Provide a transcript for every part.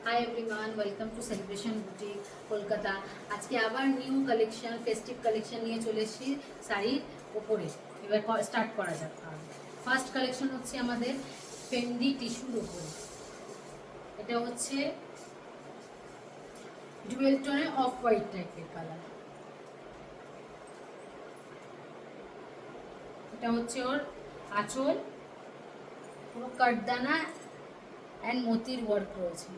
Hi everyone, welcome to celebration boutique Kolkata. আজকে আবার new collection, festive collection নিয়ে চলে এসেছি শাড়ির ওপরে। এবার স্টার্ট করা যাক। ফার্স্ট কালেকশন হচ্ছে আমাদের ফেন্ডি টিস্যুর ওপরে। এটা হচ্ছে ডুয়েল টোনে অফ হোয়াইট টাইপের কালার। এটা হচ্ছে ওর আঁচল, পুরো কাঠদানা অ্যান্ড মতির ওয়ার্ক রয়েছে।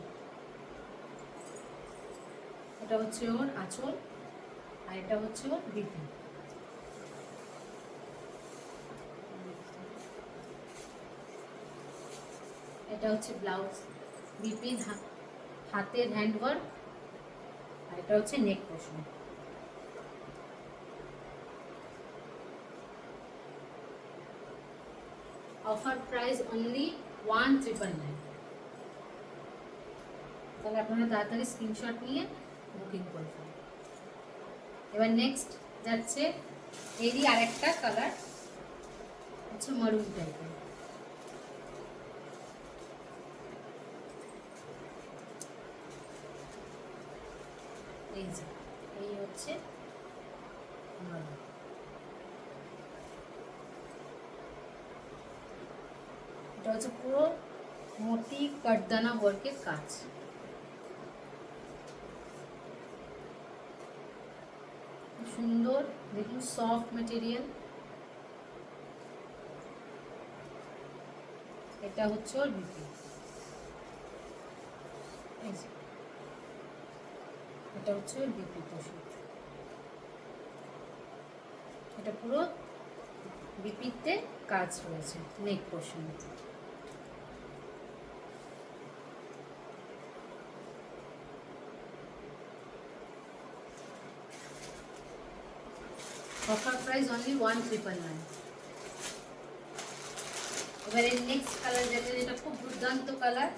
এটা হচ্ছে ওর আঁচল আর এটা হচ্ছে ওর বিপি। এটা হচ্ছে ব্লাউজ, বিপির হাতের হ্যান্ডওয়ার্ক, আর এটা হচ্ছে নেক পোর্শন। Offer price only 1999। তাহলে আপনারা তাড়াতাড়ি স্ক্রিনশট নিয়ে বুকিং করবেন। এবার নেক্সট যাচ্ছে এরই আরেকটা কালার, হচ্ছে মারুন টাইপের। এই যে এই হচ্ছে মারুন। এটা হচ্ছে পুরো মোটি কাঠদানা ওয়ার্কের কাজ। সুন্দর, দেখুন সফট মেটেরিয়াল। এটা হচ্ছে ওর বিপি। এটা হচ্ছে ওর বিপি পোর্শন। এটা পুরো বিপিতে কাজ রয়েছে নেক পোর্শন। Offer price only 1999। এবারে নেক্সট কালার যেটা, যেটা খুব দুর্দান্ত কালার,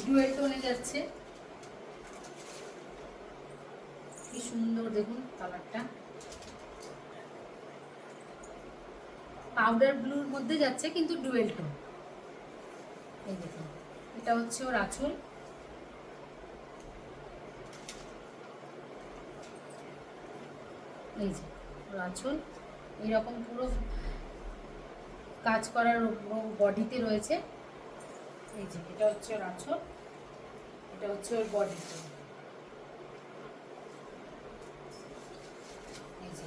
ডুয়েল টোনে যাচ্ছে। কি সুন্দর দেখুন কালারটা, পাউডার ব্লুর মধ্যে যাচ্ছে কিন্তু ডুয়েল টোন। এই দেখুন, এটা হচ্ছে ওর আঁচল। এই যে ওর আঁচল এইরকম পুরো কাজ করার বডিতে রয়েছে। এই যে এটা হচ্ছে ওর আঁচল, এটা হচ্ছে ওর বডিতে। এই যে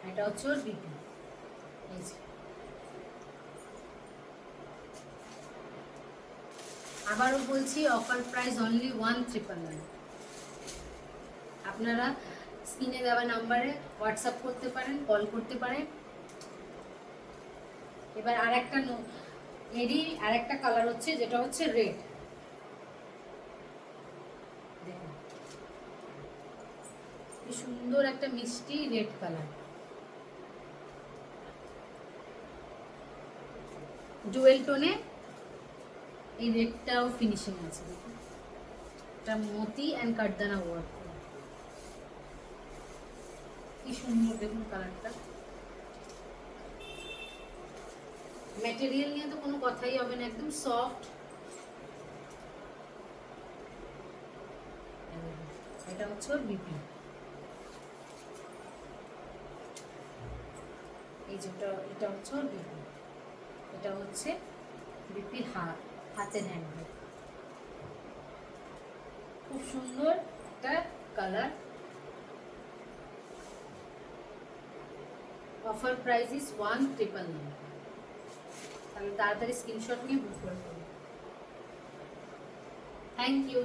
এটা হচ্ছে ওর বিপি। এই যে আবারও বলছি, অফার প্রাইস অনলি 1999। আপনারা স্ক্রিনে দেওয়া নাম্বারে হোয়াটসঅ্যাপ করতে পারেন, কল করতে পারেন। এবার এরই আরেকটা কালার হচ্ছে, যেটা হচ্ছে রেড। দেখুন কি সুন্দর একটা মিষ্টি রেড কালার, ডুয়েল টোনে। এই রেডটাও ফিনিশিং আছে, দেখুন এটা মতি অ্যান্ড কাঠদানা ওয়ার্ক। কি সুন্দর দেখুন কালারটা। ম্যাটেরিয়াল নিয়ে তো কোনো কথাই হবে না, একদম সফট। এটা হচ্ছে ওর বিপি। এই যেটা, এটা হচ্ছে ওর বিপি। এটা হচ্ছে বিপির হাতের হ্যান্ডওয়ার্ক। খুব সুন্দর একটা কালার। Offer price is 1999। তাহলে তাড়াতাড়ি স্ক্রিনশট নিয়ে বুক করে ফেলুন। Thank you.